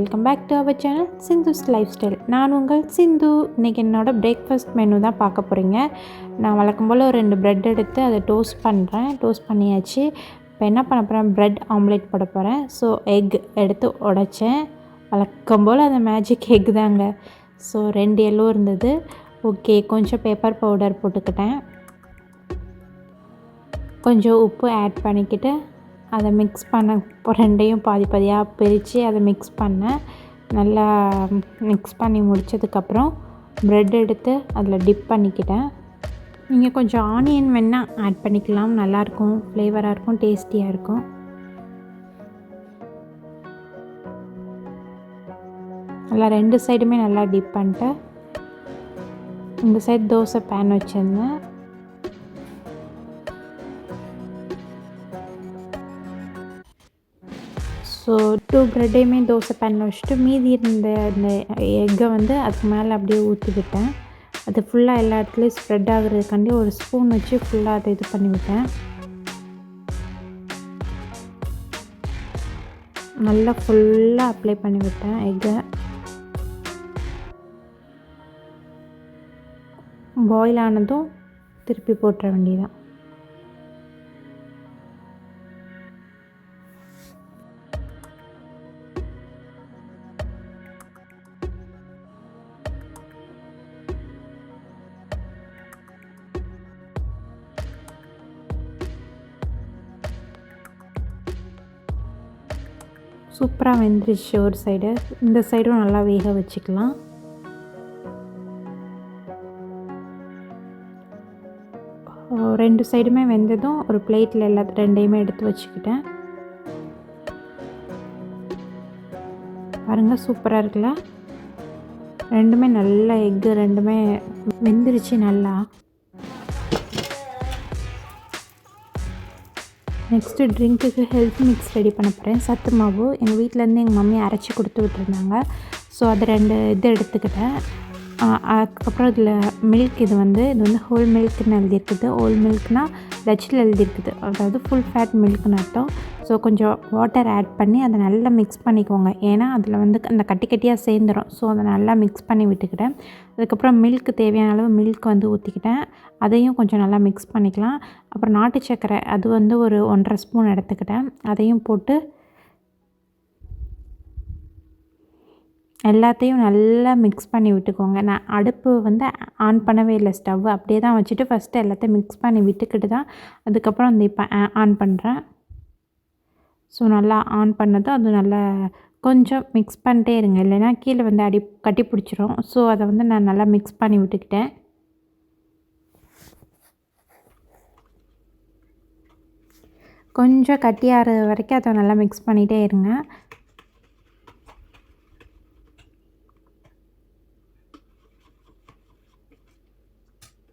Welcome back to our channel Sindhu's lifestyle. நான் உங்கள் சிந்து. இன்றைக்கி என்னோடய பிரேக்ஃபாஸ்ட் மெனு தான் பார்க்க போகிறீங்க. நான் வழக்கம் போல் ஒரு 2 ப்ரெட் எடுத்து அதை டோஸ்ட் பண்ணுறேன். டோஸ்ட் பண்ணியாச்சு. இப்போ என்ன பண்ண போகிறேன், ப்ரெட் ஆம்லேட் போட போகிறேன். ஸோ எக் எடுத்து உடைச்சேன். வழக்கம் போல் அந்த மேஜிக் எக் தாங்க. ஸோ 2 எல்லோ இருந்தது. ஓகே, கொஞ்சம் பேப்பர் பவுடர் போட்டுக்கிட்டேன். கொஞ்சம் உப்பு ஆட் பண்ணிக்கிட்டு அதை மிக்ஸ் பண்ண, ரெண்டையும் பாதி பாதியாக பிரித்து அதை மிக்ஸ் பண்ணேன். நல்லா மிக்ஸ் பண்ணி முடித்ததுக்கப்புறம் ப்ரெட் எடுத்து அதில் டிப் பண்ணிக்கிட்டேன். நீங்கள் கொஞ்சம் ஆனியன் வேணால் ஆட் பண்ணிக்கலாம், நல்லாயிருக்கும், ஃப்ளேவராக இருக்கும், டேஸ்டியாக இருக்கும். நல்லா 2 சைடுமே நல்லா டிப் பண்ணிட்டு இந்த சைடு தோசை பேன் வச்சுருந்தேன். ஸோ 2 ப்ரெட்டையுமே தோசை பேனில் வச்சுட்டு மீதி இருந்த இந்த எக்கை அதுக்கு மேலே அப்படியே ஊற்றி விட்டேன். அது ஃபுல்லாக எல்லா இடத்துலையும் ஸ்ப்ரெட் ஆகுறதுக்காண்டி ஒரு ஸ்பூன் வச்சு ஃபுல்லாக அதை இது பண்ணி விட்டேன். நல்லா ஃபுல்லாக அப்ளை பண்ணி விட்டேன் எக்கை. பாயில் ஆனதும் திருப்பி போட்டுற வேண்டியதான். சூப்பராக வெந்துருச்சு ஒரு சைடு. இந்த சைடும் நல்லா வேக வச்சுக்கலாம். ரெண்டு சைடுமே வெந்ததும் ஒரு பிளேட்டில் ரெண்டையுமே எடுத்து வச்சுக்கிட்டேன். பாருங்கள், சூப்பராக இருக்குல்ல. ரெண்டுமே நல்லா எக்கு ரெண்டுமே வெந்துருச்சு நல்லா. நெக்ஸ்ட்டு ட்ரிங்க்குக்கு ஹெல்த் மிக்ஸ் ரெடி பண்ண போகிறேன். சத்து மாவு எங்கள் வீட்டிலேருந்து எங்கள் மம்மி அரைச்சி கொடுத்து விட்டுருந்தாங்க. ஸோ அது 2 இது எடுத்துக்கிட்டேன். அதுக்கப்புறம் இதில் மில்க், இது வந்து ஹோல் மில்க்னு எழுதியிருக்குது. ஹோல் மில்க்னால் டச்சில் எழுதியிருக்குது, அதாவது ஃபுல் ஃபேட் மில்க்னு அர்த்தம். ஸோ கொஞ்சம் வாட்டர் ஆட் பண்ணி அதை நல்லா மிக்ஸ் பண்ணிக்கோங்க. ஏன்னா அதில் அந்த கட்டி கட்டியாக சேர்ந்துடும். ஸோ அதை நல்லா மிக்ஸ் பண்ணி விட்டுக்கிட்டேன். அதுக்கப்புறம் மில்க்கு தேவையான அளவு மில்க் ஊற்றிக்கிட்டேன். அதையும் கொஞ்சம் நல்லா மிக்ஸ் பண்ணிக்கலாம். அப்புறம் நாட்டு சர்க்கரை அது ஒரு 1.5 ஸ்பூன் எடுத்துக்கிட்டேன். அதையும் போட்டு எல்லாத்தையும் நல்லா மிக்ஸ் பண்ணி விட்டுக்கோங்க. நான் அடுப்பு ஆன் பண்ணவே இல்லை, ஸ்டவ் அப்படியே தான் வச்சுட்டு ஃபஸ்ட்டு எல்லாத்தையும் மிக்ஸ் பண்ணி விட்டுக்கிட்டு தான் அதுக்கப்புறம் இப்போ ஆன் பண்ணுறேன். ஸோ நல்லா ஆன் பண்ணதும் அது நல்லா கொஞ்சம் மிக்ஸ் பண்ணிட்டே இருங்க, இல்லைன்னா கீழே கட்டி பிடிச்சிரும். ஸோ அதை நான் நல்லா மிக்ஸ் பண்ணி விட்டுக்கிட்டேன். கொஞ்சம் கட்டியாகிற வரைக்கும் அதை நல்லா மிக்ஸ் பண்ணிகிட்டே இருங்க.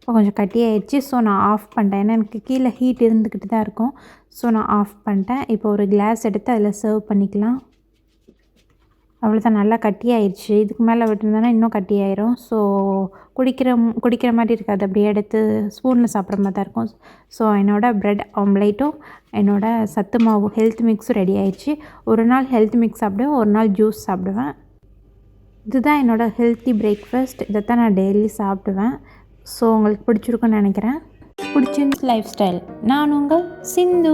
இப்போ கொஞ்சம் கட்டியாகிடுச்சு. ஸோ நான் ஆஃப் பண்ணிட்டேன். ஏன்னா எனக்கு கீழே ஹீட் இருந்துக்கிட்டு தான் இருக்கும். ஸோ நான் ஆஃப் பண்ணிட்டேன். இப்போ ஒரு கிளாஸ் எடுத்து அதில் சர்வ் பண்ணிக்கலாம். அவ்வளோதான், நல்லா கட்டியாயிடுச்சு. இதுக்கு மேலே விட்டுருந்தோன்னா இன்னும் கட்டியாயிரும். ஸோ குடிக்கிற மாதிரி இருக்காது, அப்படியே எடுத்து ஸ்பூனில் சாப்பிட்ற மாதிரி தான் இருக்கும். ஸோ என்னோடய ப்ரெட் ஆம்லேட்டும் என்னோடய சத்து மாவு ஹெல்த் மிக்ஸும் ரெடி ஆயிடுச்சு. ஒரு நாள் ஹெல்த் மிக்ஸ் சாப்பிடுவேன், ஒரு நாள் ஜூஸ் சாப்பிடுவேன். இதுதான் என்னோடய ஹெல்த்தி பிரேக்ஃபாஸ்ட். இதை தான் நான் டெய்லி சாப்பிடுவேன். ஸோ உங்களுக்கு பிடிச்சிருக்குன்னு நினைக்கிறேன். பிடிச்சிருந்து லைஃப் ஸ்டைல். நான் உங்கள் சிந்து.